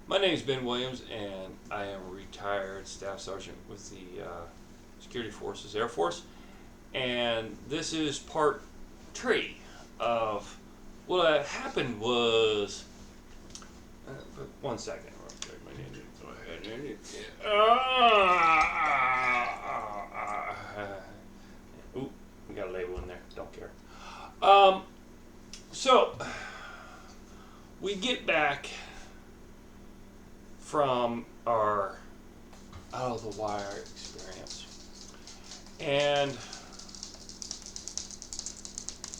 My name is Ben Williams, and I am a retired staff sergeant with the Security Forces Air Force. And this is part three of what happened was. One second. Go ahead. Ooh, we got a label in there. Don't care. Um, so we get back from our out of the wire experience, and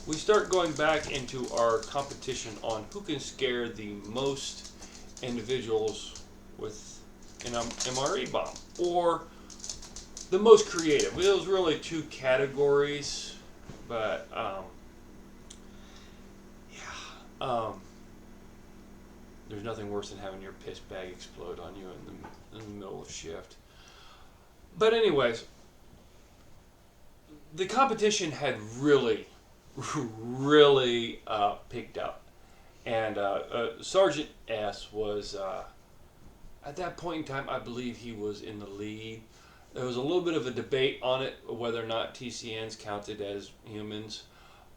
we start going back into our competition on who can scare the most individuals with an MRE bomb, or the most creative. It was really two categories, but yeah, there's nothing worse than having your piss bag explode on you in the middle of shift. But anyways, the competition had really picked up, and Sergeant S was at that point in time, I believe he was in the lead. There was a little bit of a debate on it whether or not TCNs counted as humans,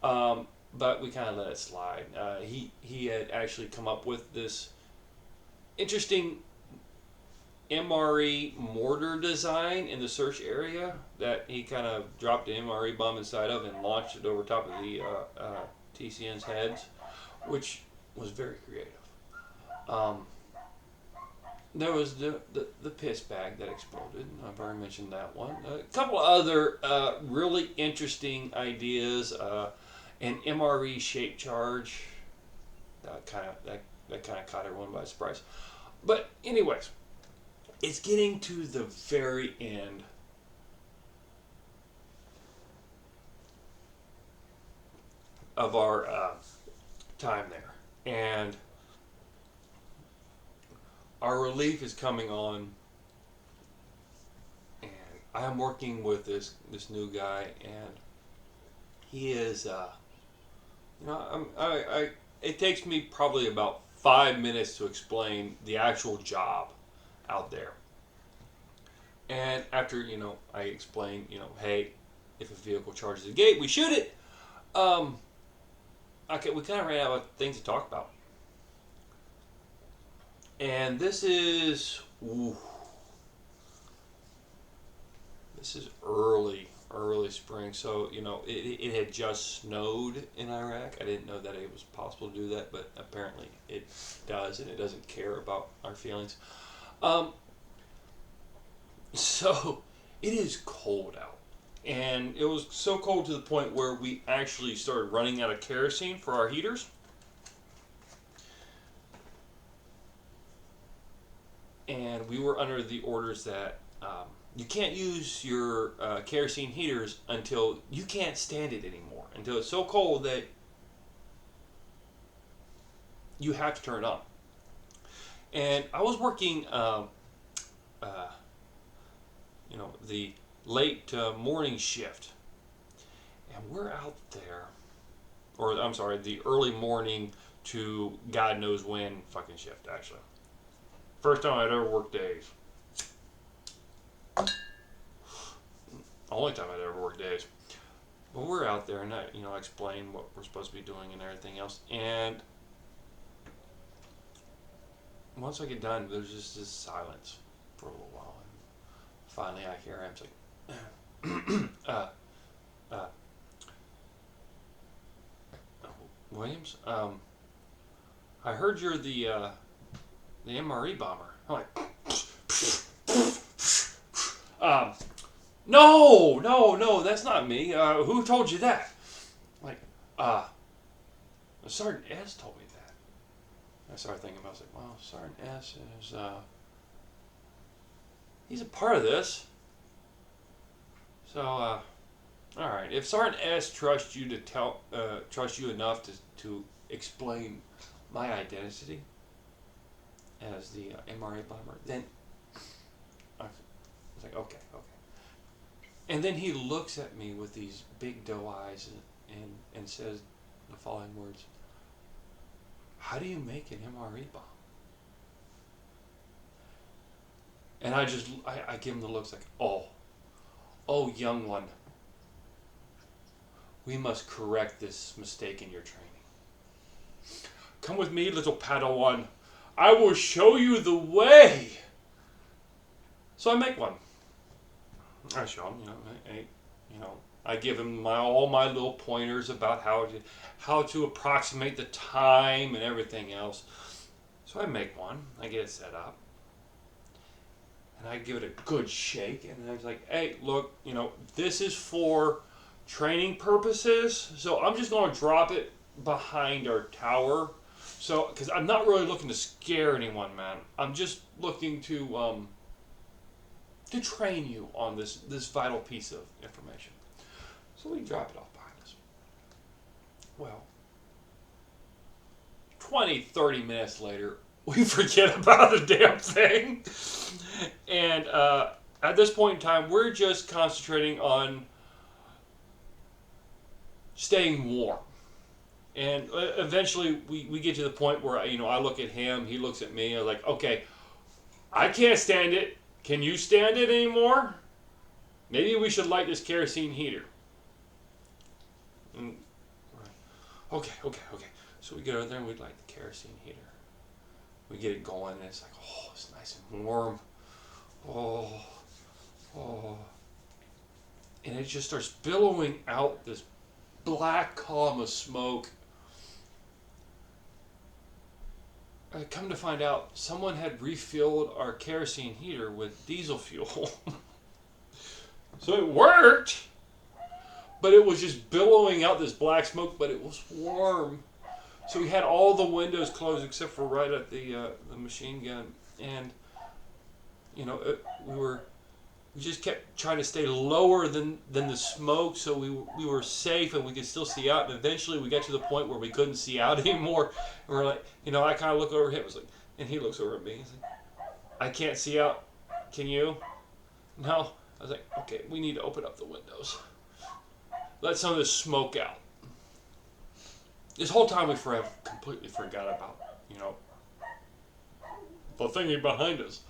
but we kind of let it slide. He had actually come up with this interesting MRE mortar design in the search area that he kind of dropped an MRE bomb inside of and launched it over top of the TCN's heads, which was very creative. Um, there was the piss bag that exploded. I've already mentioned that one. A couple other really interesting ideas. An MRE shape charge that kind of caught everyone by surprise. But anyways, it's getting to the very end of our time there, and our relief is coming on, and I'm working with this new guy, and he is it takes me probably about 5 minutes to explain the actual job out there. And after, I explain, hey, if a vehicle charges the gate, we shoot it. We kind of ran out of things to talk about. And this is early spring. So, it had just snowed in Iraq. I didn't know that it was possible to do that, but apparently it does, and it doesn't care about our feelings. So it is cold out. And it was so cold to the point where we actually started running out of kerosene for our heaters. And we were under the orders that you can't use your kerosene heaters until you can't stand it anymore. Until it's so cold that you have to turn it on. And I was working the late morning shift, and we're out there, or I'm sorry, the early morning to God knows when fucking shift, actually. First time I'd ever worked days. Only time I'd ever worked days. But we're out there, and I explain what we're supposed to be doing and everything else. And once I get done, there's just this silence for a little while. And finally, I hear him say, Williams, I heard you're the MRE bomber. I'm like, no, that's not me. Who told you that? I'm like, Sergeant S told me that. I started thinking about it. I was like, well, Sergeant S is, he's a part of this. So, all right. If Sergeant S trusts you trust you enough to explain my identity as the MRA bomber, then I was like, okay. And then he looks at me with these big doe eyes and says the following words: "How do you make an MRE bomb?" And I give him the looks like, oh, young one, we must correct this mistake in your training. Come with me, little Padawan. I will show you the way. So I make one. I show him, I give him all my little pointers about how to approximate the time and everything else. So I make one. I get it set up. And I give it a good shake. And I was like, hey, look, this is for training purposes. So I'm just going to drop it behind our tower. So, because I'm not really looking to scare anyone, man. I'm just looking to train you on this vital piece of information. So we drop it off behind us. Well, 20, 30 minutes later, we forget about the damn thing. And at this point in time, we're just concentrating on staying warm. And eventually we get to the point where, I look at him, he looks at me, I'm like, okay, I can't stand it. Can you stand it anymore? Maybe we should light this kerosene heater. And, okay. So we get over there and we light the kerosene heater. We get it going and it's like, oh, it's nice and warm. Oh. And it just starts billowing out this black column of smoke. I come to find out someone had refilled our kerosene heater with diesel fuel. So it worked, but it was just billowing out this black smoke, but it was warm. So we had all the windows closed except for right at the machine gun. And, we just kept trying to stay lower than the smoke so we were safe and we could still see out. And eventually we got to the point where we couldn't see out anymore. And we're like, I kind of look over at him, and he looks over at me. He's like, I can't see out. Can you? No. I was like, okay, we need to open up the windows. Let some of this smoke out. This whole time we completely forgot about, the thingy behind us.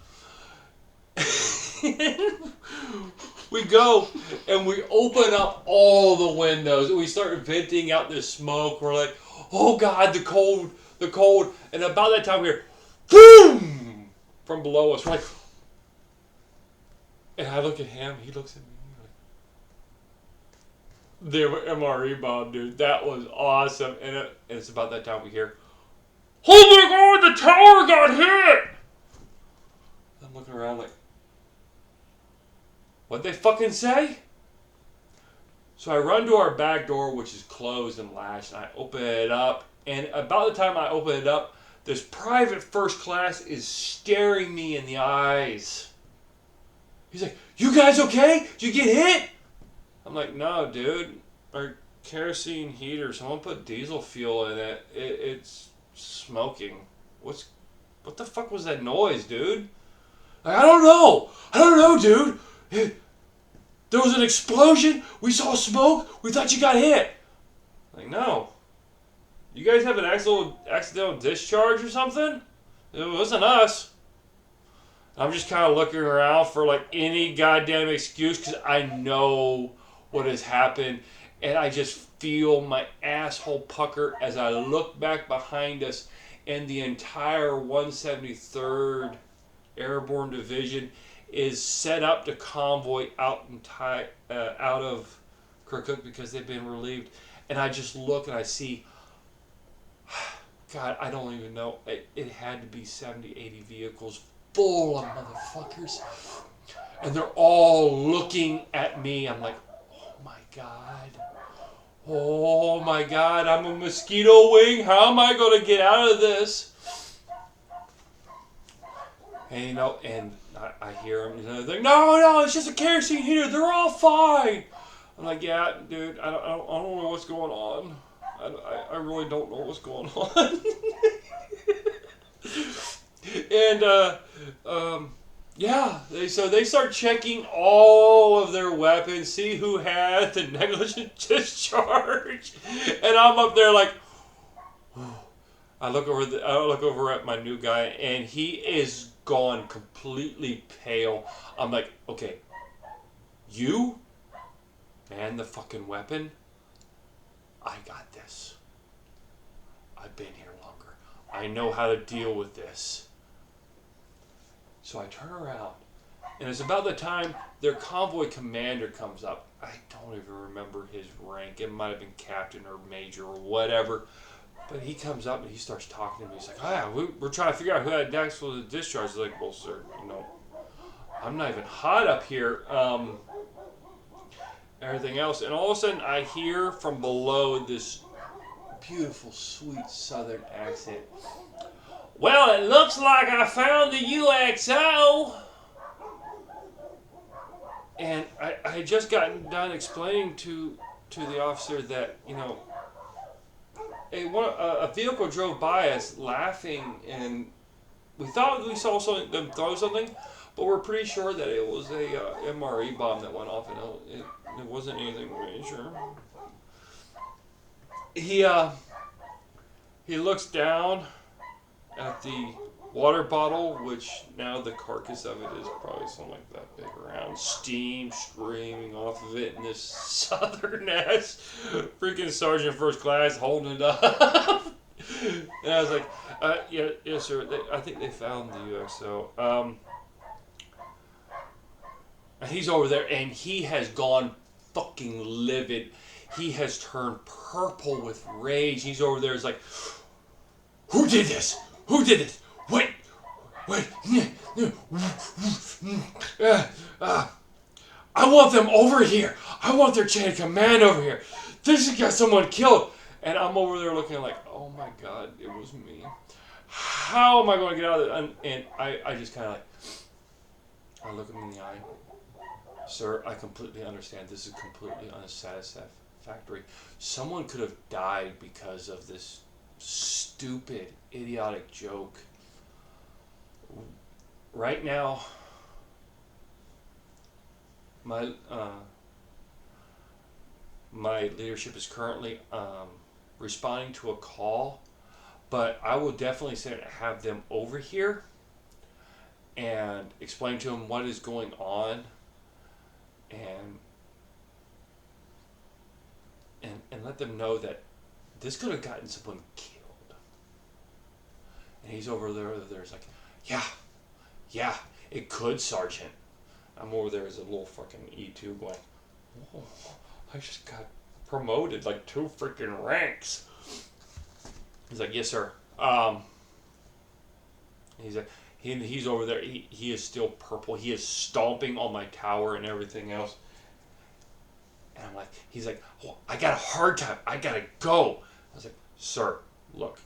We go and we open up all the windows and we start venting out this smoke. We're like, oh God, the cold. And about that time we hear, boom, from below us. We're like, and I look at him, he looks at me. The MRE bomb, dude, that was awesome. And it's about that time we hear, oh my God, the tower got hit. I'm looking around like, what'd they fucking say? So I run to our back door, which is closed and latched, and I open it up. And about the time I open it up, this private first class is staring me in the eyes. He's like, you guys okay? Did you get hit? I'm like, no, dude. Our kerosene heater, someone put diesel fuel in it. It's smoking. What the fuck was that noise, dude? Like, I don't know, dude. There was an explosion. We saw smoke. We thought you got hit. Like, no. You guys have an accidental discharge or something? It wasn't us. I'm just kind of looking around for like any goddamn excuse because I know what has happened. And I just feel my asshole pucker as I look back behind us and the entire 173rd Airborne Division is set up to convoy out of Kirkuk because they've been relieved. And I just look and I see, God, I don't even know. It had to be 70, 80 vehicles full of motherfuckers. And they're all looking at me. I'm like, oh my God, I'm a mosquito wing. How am I going to get out of this? And, and I hear them, they're like, no, it's just a kerosene heater. They're all fine. I'm like, yeah, dude, I don't know what's going on. I really don't know what's going on. And, yeah, so they start checking all of their weapons, see who had the negligent discharge. And I'm up there like, whew. I look over at my new guy, and he is gone completely pale. I'm like, okay, you man the fucking weapon. I got this. I've been here longer. I know how to deal with this. So I turn around, and it's about the time their convoy commander comes up. I don't even remember his rank. It might have been captain or major or whatever. But he comes up and he starts talking to me. He's like, we're trying to figure out who had explosive discharge. I was like, well, sir, I'm not even hot up here. Everything else. And all of a sudden, I hear from below this beautiful, sweet southern accent. Well, it looks like I found the UXO. And I had just gotten done explaining to the officer that, a vehicle drove by us laughing, and we thought we saw them throw something, but we're pretty sure that it was a MRE bomb that went off, and it wasn't anything major. He looks down at the water bottle, which now the carcass of it is probably something like that big around, steam streaming off of it, and this southern ass freaking sergeant first class holding it up. And I was like, yes sir, I think they found the UXO. And he's over there, and he has gone fucking livid. He has turned purple with rage. He's over there, he's like, who did this? Who did this? Wait. I want them over here. I want their chain of command over here. This has got someone killed. And I'm over there looking like, oh my God, it was me. How am I going to get out of it? And I just kind of I look him in the eye. Sir, I completely understand. This is completely unsatisfactory. Someone could have died because of this stupid, idiotic joke. Right now, my leadership is currently responding to a call, but I will definitely have them over here and explain to them what is going on, and let them know that this could have gotten someone killed. And he's over there's like, yeah, it could, Sergeant. I'm over there as a little fucking E2 going, whoa, I just got promoted like 2 freaking ranks. He's like, yes, sir. He's like, he's over there. He is still purple. He is stomping on my tower and everything else. And I'm like, he's like, oh, I got a hard time. I gotta go. I was like, sir, look,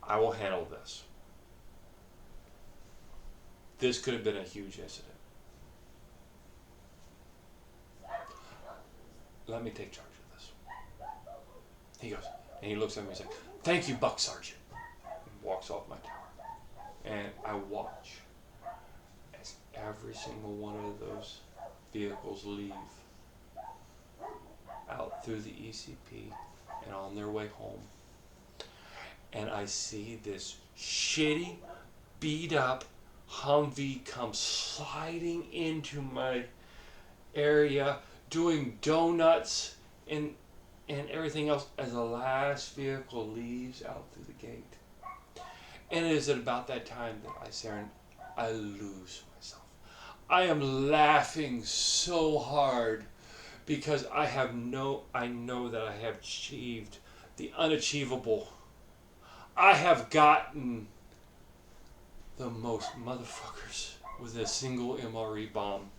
I will handle this. This could have been a huge incident. Let me take charge of this. He goes, and he looks at me and he's like, thank you, Buck Sergeant. And walks off my tower. And I watch as every single one of those vehicles leave out through the ECP and on their way home. And I see this shitty, beat up Humvee come sliding into my area, doing donuts and everything else as the last vehicle leaves out through the gate. And it is at about that time that I lose myself. I am laughing so hard because I know that I have achieved the unachievable. I have gotten the most motherfuckers with a single MRE bomb.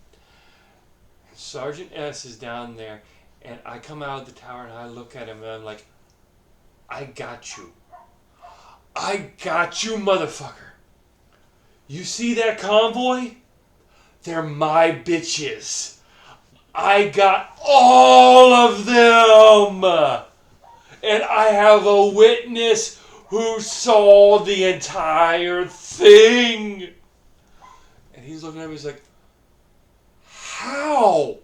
Sergeant S is down there, and I come out of the tower and I look at him and I'm like, I got you. I got you, motherfucker. You see that convoy? They're my bitches. I got all of them. And I have a witness who saw the entire thing. And he's looking at me, he's like, how?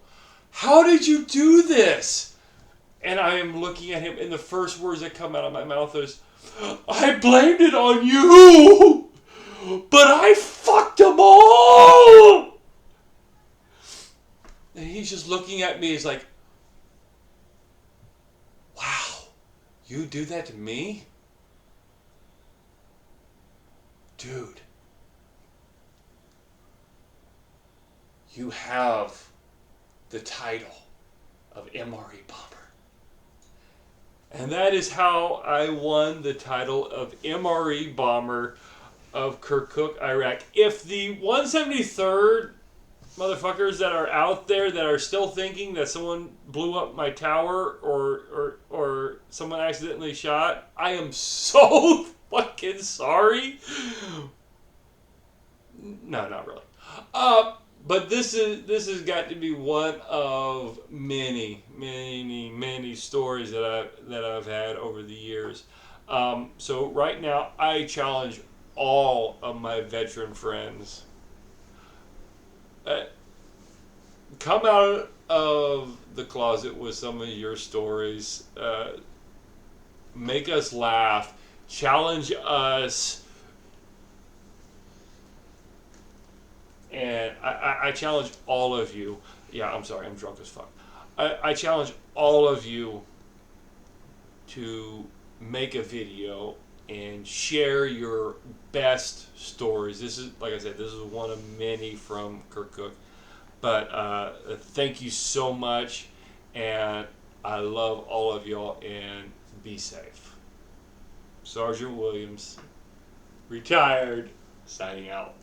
How did you do this? And I am looking at him, and the first words that come out of my mouth is, I blamed it on you, but he's just looking at me. He's like, wow, you do that to me? Dude, you have the title of MRE Bomber. And that is how I won the title of MRE Bomber of Kirkuk, Iraq. If the 173rd motherfuckers that are out there that are still thinking that someone blew up my tower or someone accidentally shot, I am so fucking sorry. No, not really. But this has got to be one of many stories that I've had over the years. So right now, I challenge all of my veteran friends. Come out of the closet with some of your stories. Make us laugh. Challenge us. And I challenge all of you. Yeah, I'm sorry, I'm drunk as fuck. I challenge all of you to make a video and share your best stories. This is, like I said, this is one of many from Kirkuk. But thank you so much, and I love all of y'all, and be safe. Sergeant Williams, retired, signing out.